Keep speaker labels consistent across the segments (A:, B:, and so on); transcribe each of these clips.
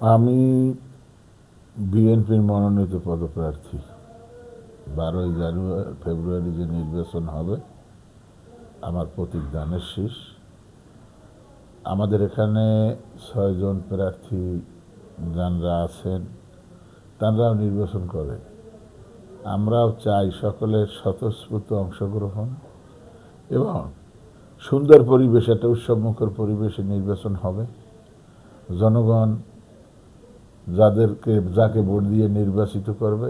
A: আমি বিএনপির মনোনীত পদপ্রার্থী। 12 ফেব্রুয়ারি যে নির্বাচন হবে, আমার প্রতীক ধানের শীষ। আমাদের এখানে 6 জন প্রার্থী যারা আছেন তারাও নির্বাচন করে। আমরাও চাই সকলের স্বতঃস্ফূর্ত অংশগ্রহণ এবং সুন্দর পরিবেশ, একটা উৎসবমুখর পরিবেশে নির্বাচন হবে। জনগণ যাকে ভোট দিয়ে নির্বাচিত করবে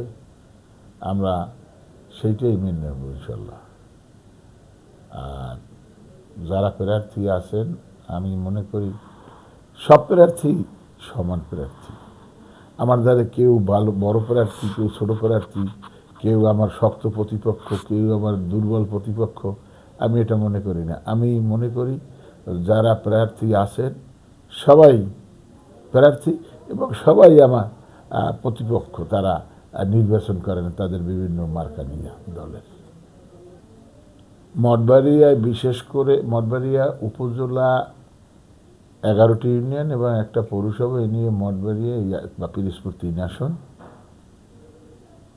A: আমরা সেইটাই মেনে নেব ইনশাল্লাহ। আর যারা প্রার্থী আছেন, আমি মনে করি সব প্রার্থী সমান প্রার্থী। আমার দ্বারা কেউ ভালো বড় প্রার্থী, কেউ ছোট প্রার্থী, কেউ আমার শক্ত প্রতিপক্ষ, কেউ আমার দুর্বল প্রতিপক্ষ, আমি এটা মনে করি না। আমি মনে করি যারা প্রার্থী আছেন সবাই প্রার্থী এবং সবাই আমার প্রতিপক্ষ। তারা নির্বাচন করেন তাদের বিভিন্ন মার্কা নিয়ে দলের। মঠবাড়িয়ায় বিশেষ করে মঠবাড়িয়া উপজেলা 11টি ইউনিয়ন এবং একটা পৌরসভা, এ নিয়ে মঠবাড়িয়া বা পিরোজপুর 3 আসন।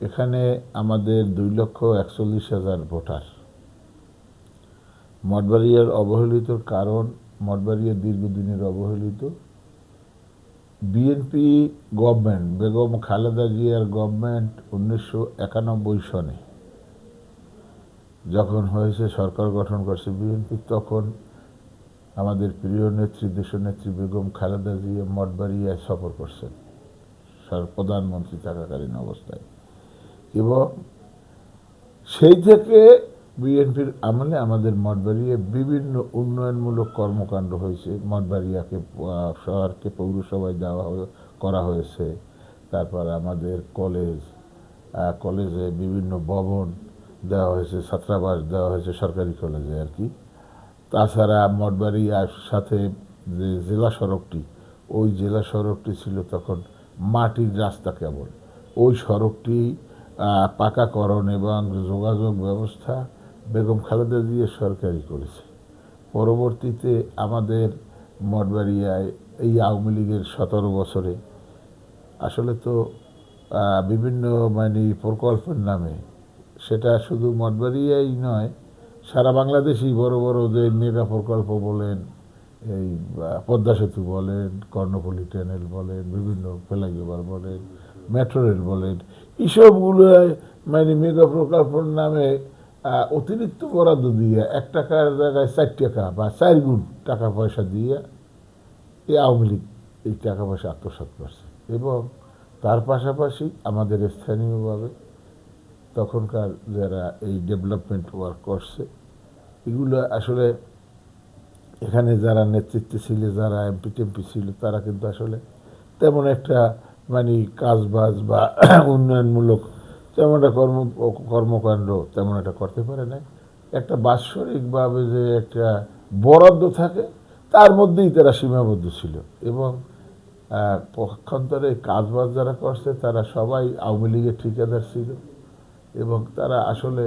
A: এখানে আমাদের 2,41,000 ভোটার। মঠবাড়িয়ার অবহেলিত কারণ, মঠবাড়িয়া দীর্ঘদিনের অবহেলিত। বিএনপি গভর্নমেন্ট, বেগম খালেদা জিয়ার গভর্নমেন্ট 1991 সনে যখন হয়েছে, সরকার গঠন করছে বিএনপি, তখন আমাদের প্রিয় নেত্রী, দেশনেত্রী বেগম খালেদা জিয়া মঠবাড়িয়ায় সফর করছেন প্রধানমন্ত্রী থাকাকালীন অবস্থায়। এবং সেই থেকে বিএনপির আমলে আমাদের মঠবাড়িয়ায় বিভিন্ন উন্নয়নমূলক কর্মকাণ্ড হয়েছে। মঠবাড়িয়াকে শহরকে পৌরসভায় করা হয়েছে। তারপর আমাদের কলেজে বিভিন্ন ভবন দেওয়া হয়েছে, ছাত্রাবাস দেওয়া হয়েছে সরকারি কলেজে আর কি। তাছাড়া মঠবাড়িয়ার সাথে যে জেলা সড়কটি, ওই জেলা সড়কটি ছিল তখন মাটির রাস্তা কেবল। ওই সড়কটি পাকাকরণ এবং যোগাযোগ ব্যবস্থা বেগম খালেদা জিয়া সরকারি করেছে। পরবর্তীতে আমাদের মঠবাড়িয়ায় এই আওয়ামী লীগের 17 বছরে আসলে তো বিভিন্ন প্রকল্পের নামে, সেটা শুধু মঠবাড়িয়াই নয়, সারা বাংলাদেশেই বড় বড় যে মেগা প্রকল্প বলেন, এই পদ্মা সেতু বলেন, কর্ণফুলী টানেল বলেন, বিভিন্ন ফ্লাইওভার বলেন, মেট্রো রেল বলেন, এইসবগুলো মেগা প্রকল্পের নামে অতিরিক্ত বরাদ্দ দিয়ে 1 টাকার জায়গায় 4 টাকা বা 4 গুণ টাকা পয়সা দিয়ে এই আওয়ামী লীগ এই টাকা পয়সা আত্মসাৎ করছে। এবং তার পাশাপাশি আমাদের স্থানীয়ভাবে তখনকার যারা এই ডেভেলপমেন্ট ওয়ার্ক করছে, এগুলো আসলে এখানে যারা নেতৃত্বে ছিল, যারা এমপি টেমপি ছিল, তারা কিন্তু আসলে তেমন একটা কাজবাজ বা উন্নয়নমূলক তেমন একটা কর্মকাণ্ড তেমন একটা করতে পারে না। একটা বাৎসরিকভাবে যে একটা বরাদ্দ থাকে, তার মধ্যেই তারা সীমাবদ্ধ ছিল। এবং পক্ষান্তরে কাজবাজ যারা করছে তারা সবাই আওয়ামী লীগের ঠিকাদার ছিল। এবং তারা আসলে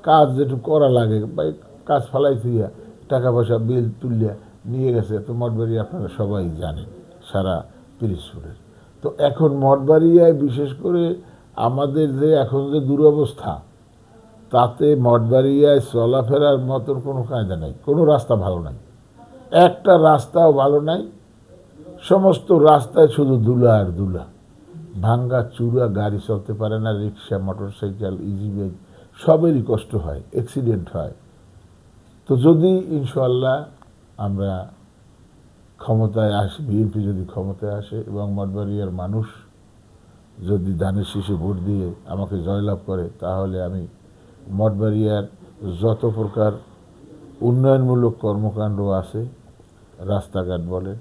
A: কাজ যেটুকু করা লাগে বা কাজ ফালাই থুইয়া টাকা পয়সা বিল তুলিয়া নিয়ে গেছে। তো মঠবাড়িয়া আপনারা সবাই জানেন, সারা পিরোজপুরের। তো এখন মঠবাড়িয়ায় বিশেষ করে আমাদের যে এখন যে দুরবস্থা, তাতে মঠবাড়িয়ায় চলাফেরার মতন কোনো কায়দা নাই, কোনো রাস্তা ভালো নাই, একটা রাস্তাও ভালো নাই। সমস্ত রাস্তায় শুধু ধুলা আর ধুলা, ভাঙ্গা চূড়া, গাড়ি চলতে পারে না, রিক্সা, মোটরসাইকেল, ইজি বাইক সবেরই কষ্ট হয়, অ্যাক্সিডেন্ট হয়। তো যদি ইনশাল্লাহ আমরা ক্ষমতায় আসি, বিএনপি যদি ক্ষমতায় আসে এবং মঠবাড়িয়ার মানুষ যদি ধানের শীষে ভোট দিয়ে আমাকে জয়লাভ করে, তাহলে আমি মঠবাড়িয়ার যত প্রকার উন্নয়নমূলক কর্মকাণ্ড আছে, রাস্তাঘাট বলেন,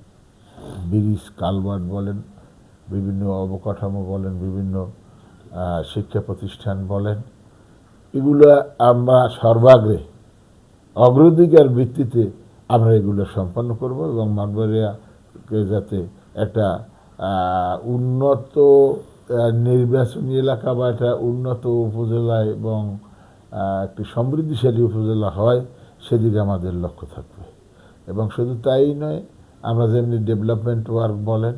A: ব্রিজ কালভার্ট বলেন, বিভিন্ন অবকাঠামো বলেন, বিভিন্ন শিক্ষা প্রতিষ্ঠান বলেন, এগুলো আমরা সর্বাগ্রে অগ্রাধিকার ভিত্তিতে আমরা এগুলো সম্পন্ন করব এবং মঠবাড়িয়াকে যাতে একটা উন্নত নির্বাচনী এলাকা বা একটা উন্নত উপজেলা এবং একটি সমৃদ্ধিশালী উপজেলা হয়, সেদিকে আমাদের লক্ষ্য থাকবে। এবং শুধু তাই নয়, আমরা যেমনি ডেভেলপমেন্ট ওয়ার্ক বলেন,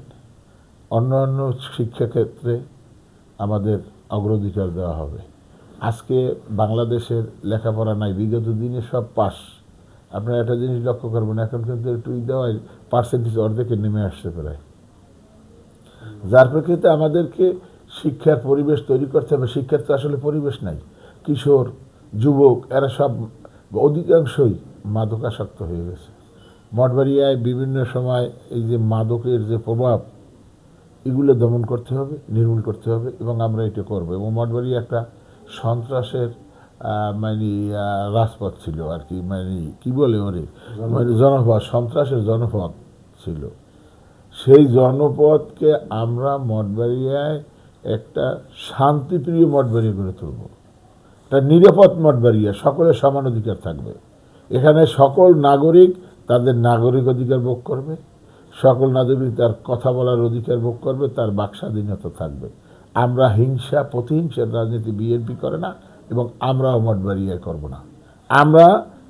A: অন্যান্য শিক্ষাক্ষেত্রে আমাদের অগ্রাধিকার দেওয়া হবে। আজকে বাংলাদেশের লেখাপড়া নাই, বিগত দিনে সব পাস। আপনারা একটা জিনিস লক্ষ্য করবেন, এখন কিন্তু একটু দেওয়ায় পার্সেন্টেজ অর্ধেকে নেমে আসতে প্রায়। যার প্রেক্ষিতে আমাদেরকে শিক্ষার পরিবেশ তৈরি করতে হবে। শিক্ষার তো আসলে পরিবেশ নাই। কিশোর, যুবক এরা সব অধিকাংশই মাদকাসক্ত হয়ে গেছে। মঠবাড়িয়ায় বিভিন্ন সময় এই যে মাদকের যে প্রভাব, এগুলো দমন করতে হবে, নির্মূল করতে হবে, এবং আমরা এটা করবো। এবং মঠবাড়িয়া একটা সন্ত্রাসের মানে রাজপথ ছিল আর কি, মানে কি বলে ওরে, মানে জনপদ, সন্ত্রাসের জনপদ ছিল। সেই জনপদকে আমরা মঠবাড়িয়ায় একটা শান্তিপ্রিয় মঠবাড়িয়া গড়ে তুলব, একটা নিরাপদ মঠবাড়িয়া, সকলের সমান অধিকার থাকবে। এখানে সকল নাগরিক তাদের নাগরিক অধিকার ভোগ করবে, সকল নাগরিক তার কথা বলার অধিকার ভোগ করবে, তার বাক স্বাধীনতা থাকবে। আমরা হিংসা, প্রতিহিংসার রাজনীতি বিএনপি করে না, এবং আমরাও মঠবাড়িয়ায় করব না। আমরা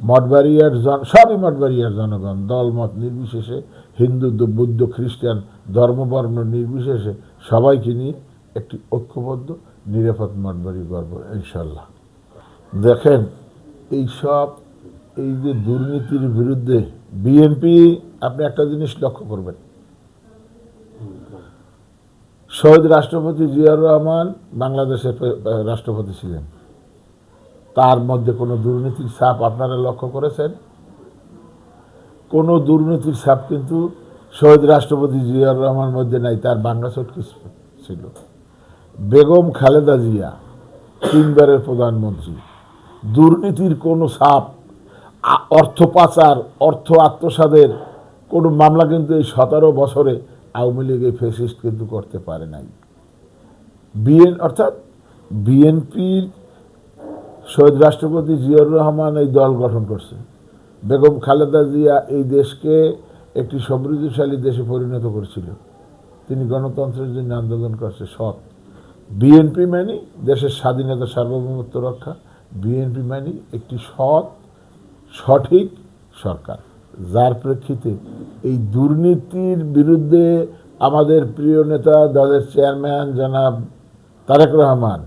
A: মঠবাড়িয়ার সবই মঠবাড়িয়ার জনগণ, দলমত নির্বিশেষে, হিন্দু, বৌদ্ধ, খ্রিস্টান, ধর্মবর্ণ নির্বিশেষে সবাইকে নিয়ে একটি ঐক্যবদ্ধ নিরাপদ মঠবাড়ি গড়ব ইনশাল্লাহ। দেখেন, এই যে দুর্নীতির বিরুদ্ধে বিএনপি, আপনি একটা জিনিস লক্ষ্য করবেন, শহীদ রাষ্ট্রপতি জিয়াউর রহমান বাংলাদেশের রাষ্ট্রপতি ছিলেন, তার মধ্যে কোনো দুর্নীতির ছাপ আপনারা লক্ষ্য করেছেন? কোনো দুর্নীতির ছাপ কিন্তু শহীদ রাষ্ট্রপতি জিয়াউর রহমানের মধ্যে নাই, তার বাংলা চটকি ছিল। বেগম খালেদা জিয়া 3 বারের প্রধানমন্ত্রী, দুর্নীতির কোনো ছাপ, অর্থ পাচার, অর্থ আত্মসাদের কোনো মামলা কিন্তু এই 17 বছরে আওয়ামী লীগ এই ফ্যাসিস্ট কিন্তু করতে পারে নাই। অর্থাৎ বিএনপির শহীদ রাষ্ট্রপতি জিয়াউর রহমান এই দল গঠন করছে। বেগম খালেদা জিয়া এই দেশকে একটি সমৃদ্ধশালী দেশে পরিণত করেছিল। তিনি গণতন্ত্রের জন্য আন্দোলন করছে সৎ। বিএনপি মানে দেশের স্বাধীনতা, সার্বভৌমত্ব রক্ষা। বিএনপি মানে একটি সৎ, সঠিক সরকার, যার প্রেক্ষিতে এই দুর্নীতির বিরুদ্ধে আমাদের প্রিয় নেতা, দলের চেয়ারম্যান জনাব তারেক রহমান,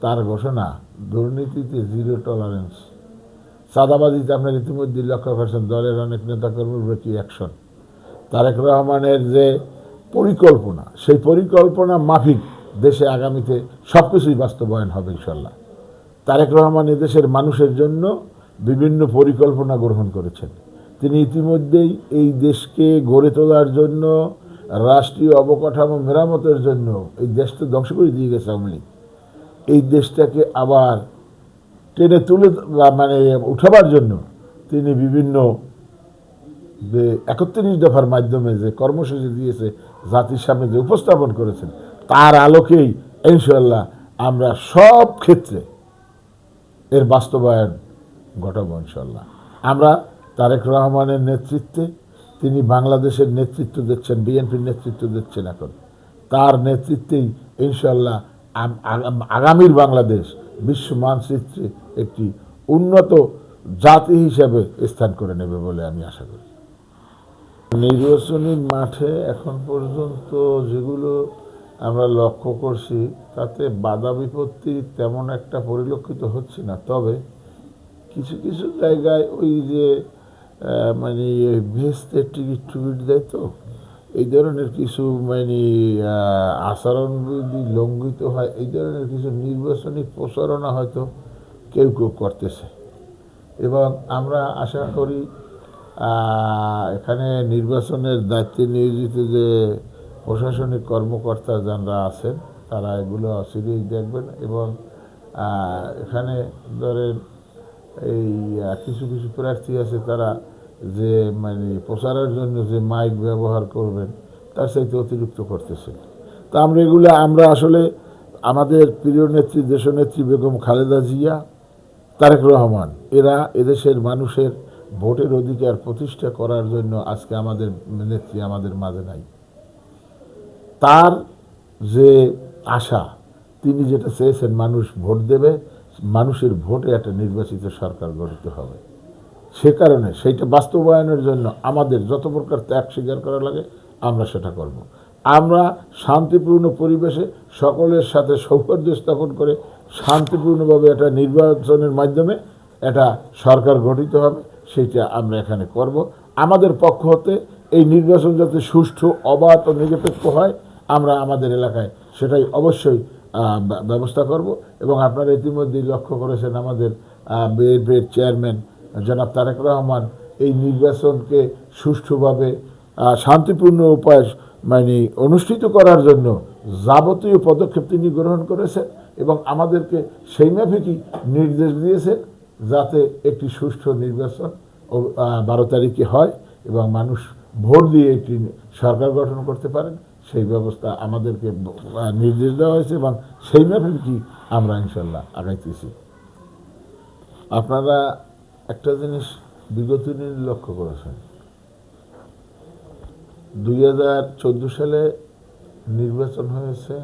A: তার ঘোষণা দুর্নীতিতে 0 টলারেন্স। চাঁদাবাজিতে আপনার ইতিমধ্যে লক্ষ্য করছেন দলের অনেক নেতাকর্মীর কি অ্যাকশন। তারেক রহমানের যে পরিকল্পনা, সেই পরিকল্পনা মাফিক দেশে আগামীতে সব কিছুই বাস্তবায়ন হবে ইনশাল্লাহ। তারেক রহমান এদেশের মানুষের জন্য বিভিন্ন পরিকল্পনা গ্রহণ করেছেন। তিনি ইতিমধ্যেই এই দেশকে গড়ে তোলার জন্য, রাষ্ট্রীয় অবকাঠামো মেরামতের জন্য, এই দেশটা ধ্বংস করে দিয়ে গেছে আওয়ামী লীগ, এই দেশটাকে আবার টেনে তুলে মানে উঠাবার জন্য তিনি বিভিন্ন যে 31 দফার মাধ্যমে যে কর্মসূচি দিয়েছে, জাতির সামনে যে উপস্থাপন করেছেন, তার আলোকেই ইনশাল্লাহ আমরা সব ক্ষেত্রে এর বাস্তবায়ন ঘটাবো ইনশাল্লাহ। আমরা তারেক রহমানের নেতৃত্বে, তিনি বাংলাদেশের নেতৃত্ব দিচ্ছেন, বিএনপির নেতৃত্ব দিচ্ছেন এখন, তার নেতৃত্বেই ইনশাল্লাহ আগামীর বাংলাদেশ বিশ্ব মানচিত্রে একটি উন্নত জাতি হিসেবে স্থান করে নেবে বলে আমি আশা করি। নির্বাচনী মাঠে এখন পর্যন্ত যেগুলো আমরা লক্ষ্য করছি, তাতে বাধা বিপত্তি তেমন একটা পরিলক্ষিত হচ্ছে না। তবে কিছু কিছু জায়গায় ওই যে মানে ভেস্তে টিকিট দেয়, তো এই ধরনের কিছু মানে আচরণবিধি লঙ্ঘিত হয়, এই ধরনের কিছু নির্বাচনী প্রচারণা হয়তো কেউ কেউ করতেছে। এবং আমরা আশা করি এখানে নির্বাচনের দায়িত্বে নিয়োজিত যে প্রশাসনিক কর্মকর্তা যারা আছেন, তারা এগুলো সিরিয়াস দেখবেন। এবং এখানে ধরেন এই কিছু কিছু প্রার্থী আছে, তারা যে মানে প্রচারের জন্য যে মাইক ব্যবহার করবেন, তার সাথে অতিরিক্ত করতেছেন। তা আমরা আসলে আমাদের প্রিয় নেত্রী, দেশনেত্রী বেগম খালেদা জিয়া, তারেক রহমান, এরা এদেশের মানুষের ভোটের অধিকার প্রতিষ্ঠা করার জন্য আজকে আমাদের নেত্রী আমাদের মাঝে নাই। তার যে আশা, তিনি যেটা চেয়েছেন মানুষ ভোট দেবে, মানুষের ভোটে একটা নির্বাচিত সরকার গঠিত হবে। সে কারণে সেইটা বাস্তবায়নের জন্য আমাদের যত প্রকার ত্যাগ স্বীকার করা লাগে আমরা সেটা করব। আমরা শান্তিপূর্ণ পরিবেশে সকলের সাথে সৌহার্দ্য স্থাপন করে শান্তিপূর্ণভাবে একটা নির্বাচনের মাধ্যমে একটা সরকার গঠিত হবে, সেটা আমরা এখানে করব। আমাদের পক্ষ হতে এই নির্বাচন যাতে সুষ্ঠু, অবাধ ও নিরপেক্ষ হয়, আমরা আমাদের এলাকায় সেটাই অবশ্যই ব্যবস্থা করব। এবং আপনারা ইতিমধ্যেই লক্ষ্য করেছেন আমাদের বিএনপির চেয়ারম্যান জনাব তারেক রহমান এই নির্বাচনকে সুষ্ঠুভাবে শান্তিপূর্ণ উপায়ে অনুষ্ঠিত করার জন্য যাবতীয় পদক্ষেপ তিনি গ্রহণ করেছেন এবং আমাদেরকে সেই মাফিকই নির্দেশ দিয়েছেন যাতে একটি সুষ্ঠু নির্বাচন 12 তারিখে হয় এবং মানুষ ভোট দিয়ে একটি সরকার গঠন করতে পারেন, সেই ব্যবস্থা আমাদেরকে নির্দেশ দেওয়া হয়েছে এবং সেই মাফিকই আমরা ইনশাল্লাহ আগাইতেছি। আপনারা একটা জিনিস বিগত দিন লক্ষ্য করেছেন, 2014 সালে নির্বাচন হয়েছে,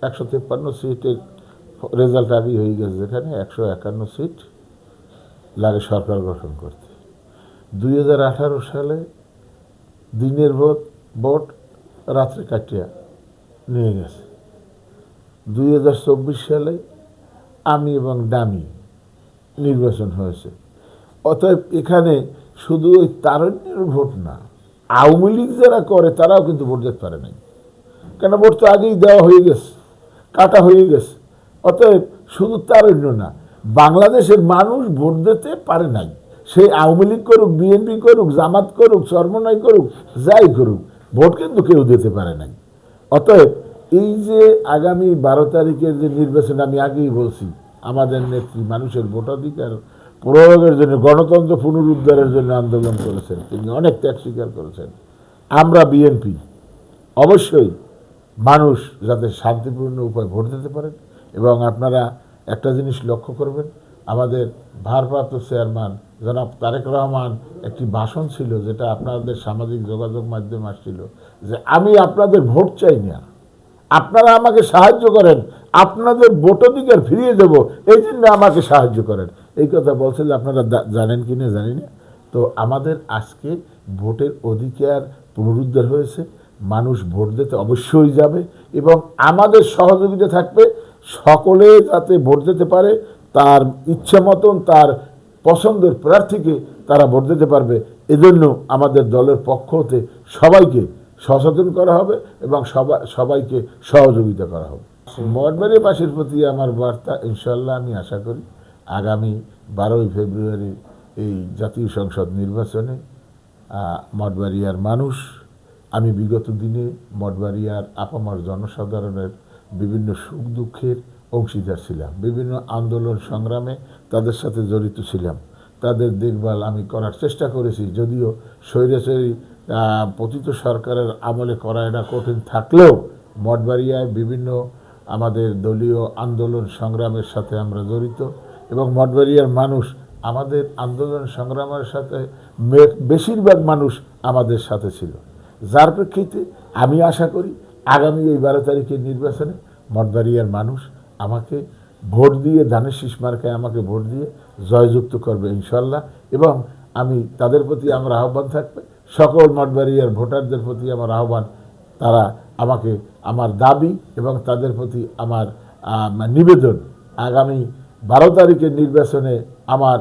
A: 153 সিটের রেজাল্ট আগেই হয়ে গেছে, যেখানে 151 সিট লাগে সরকার গঠন করতে। 2018 সালে দিনের ভোট রাত্রে কাটিয়া নিয়ে গেছে। 2024 সালে আমি এবং ডামি নির্বাচন হয়েছে। অতএব এখানে শুধু ওই তারুণ্যের ভোট না, আওয়ামী লীগ যারা করে তারাও কিন্তু ভোট দিতে পারে নাই, কেন ভোট তো আগেই দেওয়া হয়ে গেছে, কাটা হয়ে গেছে। অতএব শুধু তারুণ্য না, বাংলাদেশের মানুষ ভোট দিতে পারে নাই, সেই আওয়ামী লীগ করুক, বিএনপি করুক, জামাত করুক, চরমনাই করুক, যাই করুক, ভোট কিন্তু কেউ দিতে পারে নাই। অতএব এই যে আগামী 12 তারিখের যে নির্বাচন, আমি আগেই বলছি, আমাদের নেত্রী মানুষের ভোটাধিকার প্রয়োগের জন্য, গণতন্ত্র পুনরুদ্ধারের জন্য আন্দোলন করেছেন, তিনি অনেক ত্যাগ স্বীকার করেছেন। আমরা বিএনপি অবশ্যই মানুষ যাতে শান্তিপূর্ণ উপায়ে ভোট দিতে পারেন। এবং আপনারা একটা জিনিস লক্ষ্য করবেন, আমাদের ভারপ্রাপ্ত চেয়ারম্যান জনাব তারেক রহমান একটি ভাষণ ছিল, যেটা আপনাদের সামাজিক যোগাযোগ মাধ্যম আসছিল, যে আমি আপনাদের ভোট চাই না, আপনারা আমাকে সাহায্য করেন, আপনাদের ভোটাধিকার ফিরিয়ে দেব, এই জন্য আমাকে সাহায্য করেন। এই কথা বলছিল, আপনারা জানেন কি না জানি না। তো আমাদের আজকে ভোটের অধিকার পুনরুদ্ধার হয়েছে, মানুষ ভোট দিতে অবশ্যই যাবে এবং আমাদের সহযোগিতা থাকবে, সকলে যাতে ভোট দিতে পারে, তার ইচ্ছে মতন তার পছন্দের প্রার্থীকে তারা ভোট দিতে পারবে। এজন্য আমাদের দলের পক্ষ হতে সবাইকে সচেতন করা হবে এবং সবাইকে সহযোগিতা করা হবে। মঠবাড়িয়াবাসীর প্রতি আমার বার্তা, ইনশাল্লাহ আমি আশা করি আগামী 12ই ফেব্রুয়ারি এই জাতীয় সংসদ নির্বাচনে মঠবাড়িয়ার মানুষ, আমি বিগত দিনে মঠবাড়িয়ার আপামর জনসাধারণের বিভিন্ন সুখ দুঃখের অংশীদার ছিলাম, বিভিন্ন আন্দোলন সংগ্রামে তাদের সাথে জড়িত ছিলাম, তাদের দেখভাল আমি করার চেষ্টা করেছি। যদিও স্বৈরাচারী পতিত সরকারের আমলে করা এটা কঠিন থাকলেও মঠবাড়িয়ায় বিভিন্ন আমাদের দলীয় আন্দোলন সংগ্রামের সাথে আমরা জড়িত এবং মঠবাড়িয়ার মানুষ আমাদের আন্দোলন সংগ্রামের সাথে বেশিরভাগ মানুষ আমাদের সাথে ছিল, যার প্রেক্ষিতে আমি আশা করি আগামী এই 12 তারিখের নির্বাচনে মঠবাড়িয়ার মানুষ আমাকে ভোট দিয়ে, ধানের শীষ মার্কায় আমাকে ভোট দিয়ে জয়যুক্ত করবে ইনশাল্লাহ। এবং আমি তাদের প্রতি আমার আহ্বান থাকবে, সকল মঠবাড়িয়ার ভোটারদের প্রতি আমার আহ্বান, তারা আমাকে আমার দাবি এবং তাদের প্রতি আমার নিবেদন, আগামী 12 তারিখের নির্বাচনে আমার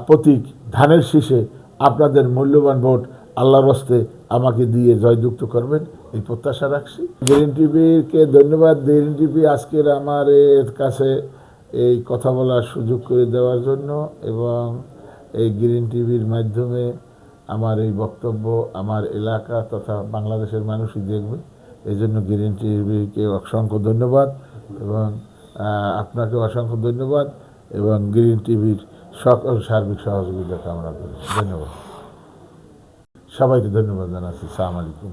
A: প্রতীক ধানের শীষে আপনাদের মূল্যবান ভোট আল্লাহর হস্তে আমাকে দিয়ে জয়যুক্ত করবেন, এই প্রত্যাশা রাখছি। গ্রিন টিভিকে ধন্যবাদ। গ্রিন টিভি আজকের আমার কাছে এই কথা বলার সুযোগ করে দেওয়ার জন্য এবং এই গ্রিন টিভির মাধ্যমে আমার এই বক্তব্য আমার এলাকা তথা বাংলাদেশের মানুষই দেখবে, এই জন্য গ্রিন টিভিকে অসংখ্য ধন্যবাদ এবং আপনাকে অসংখ্য ধন্যবাদ এবং গ্রিন টিভির সকল সার্বিক সহযোগিতা কামনা করি। ধন্যবাদ, সবাইকে ধন্যবাদ জানাচ্ছি। আসসালামু আলাইকুম।